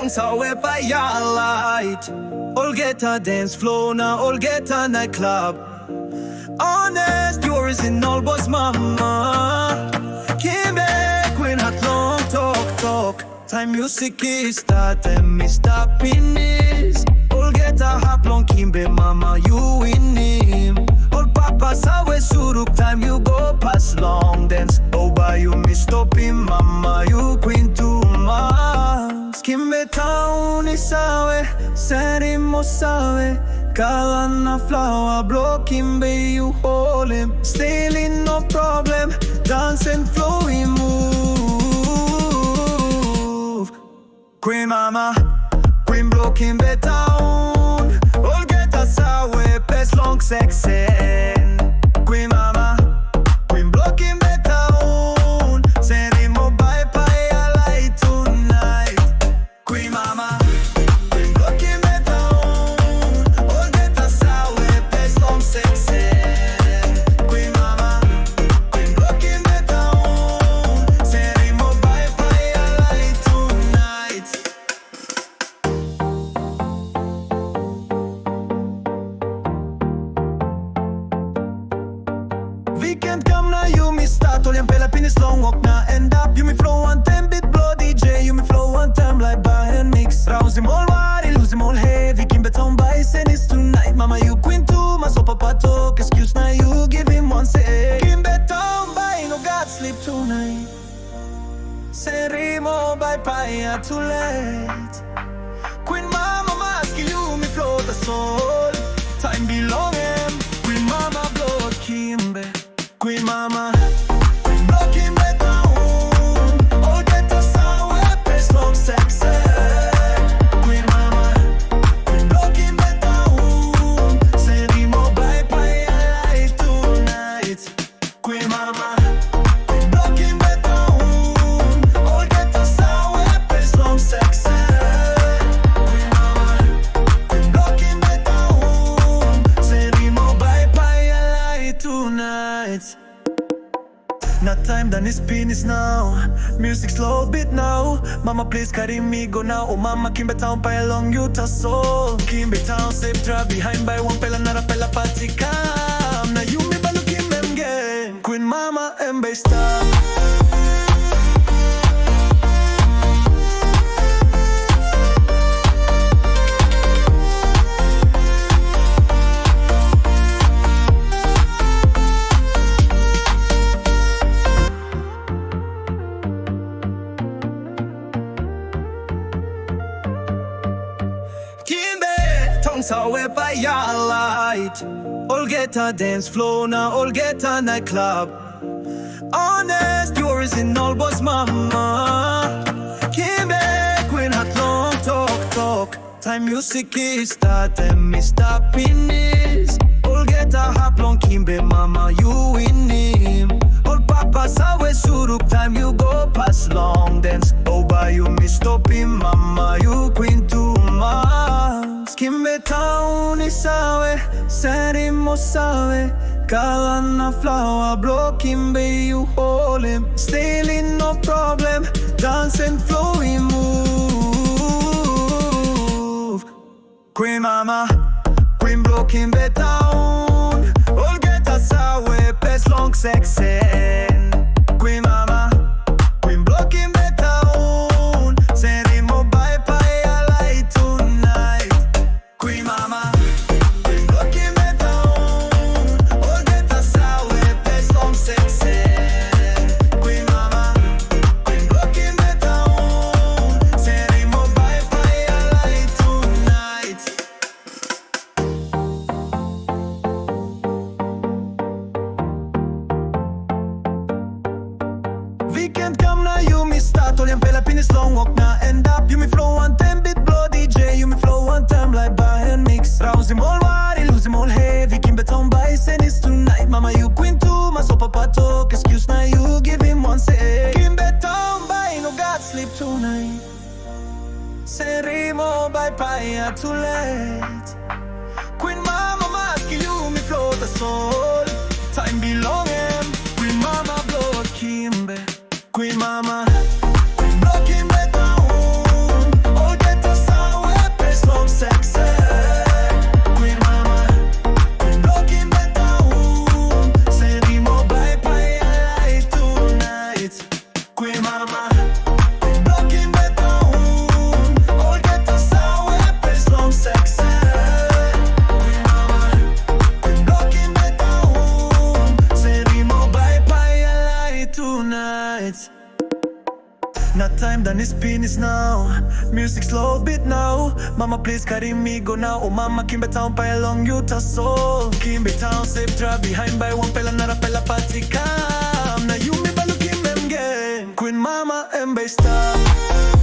Sawe pa ya light. All get a dance floor now, all get a nightclub. Honest, yours in all boys mama. Kimbe Kwin hot long talk. Time music is start and me stopping this. All get a hop long Kimbe mama, you win him. All papa sawe suruk time you go past long dance. Oh by you me stopping mama, you Queen too much. Kimbe town is sawe, seri mo sawe. Kala na flower blow Kimbe you hold him. Stealing no problem, dance and flowing move. Queen mama, Queen blow Kimbe town. All get a sawe, best long section. Queen mama, Queen blow Kimbe town. Seri mo bye bye I like tonight. Queen mama, Queen blow Kimbe town. All get a sawe, best long section. Queen mama, Queen blow Kimbe town. Seri mo bye bye I like tonight. Weekend come now, you me start. All your penis long walk now end up. You me flow one time, bit blow DJ. You me flow one time like bar and mix. Rouse him all wide, lose him all heavy. Kimbe town by it's tonight. Mama, you Queen too, my so papa talk. Excuse now, you give him one say. Kimbe town by no God sleep tonight. Serimo by pie too late. Queen mama, mask you me flow the soul. Time belong him. Queen mama blow Kimbe. Queen mama, Queen blow Kimbe down. All get a sour, best long sex. Queen mama, Queen blow Kimbe down. Seri mo bye bye I like tonight. Queen mama, Queen blow Kimbe down. All get a sour, best long sex. Queen mama, Queen blow Kimbe down. Seri mo bye bye I like tonight. Not time done is penis now. Music slow bit now. Mama please carry me go now. Oh mama Kimbe town pa along you ta soul. Kimbe town safe trap behind by one pela nara pela party cam. Na you me balu Kimbe game. Queen mama embe star. Kimbe town sawe pa ya light. All get a dance floor now, all get a nightclub. Honest, yours in all boys mama. Kimbe Kwin hot long talk. Time music is start and me stopping this. All get a hop long Kimbe mama, you win him. All papa sawe suruk time you go past long dance. Oh by you me stopping mama, you Queen too much. Kimbe town is sawe, seri mo sawe. Kala na flower blow Kimbe you hold him. Stealing no problem, dance and flowing move. Queen mama, Queen blow Kimbe town. All get a sawe, best long section. Queen mama, Queen blow Kimbe town. Seri mo bye bye I like tonight. Queen mama, Queen blow Kimbe town. All get a sawe, best long section. Queen mama, Queen blow Kimbe town. Seri mo bye bye I like tonight. Weekend come now, you me start. All your penis long walk now end up. You me flow one time, bit blow DJ. You me flow one time like bar and mix. Rouse him all wide, lose him all heavy. Kimbe town by it's tonight. Mama, you Queen too, my so papa talk. Excuse now, you give him one say. Kimbe town by no God sleep tonight. Seri mo bye bye too late. Queen mama, mask you me flow the soul. Time belong him. Queen mama blow Kimbe. Queen mama, Queen blow Kimbe down. All get Spanish penis now. Music slow bit now. Mama please carry me go now. Oh mama Kimbe Town pa along Utah soul. Kimbe Town safe drive behind by one pela nara pela patikam. Na you me balu Kimbe game. Queen mama embe star.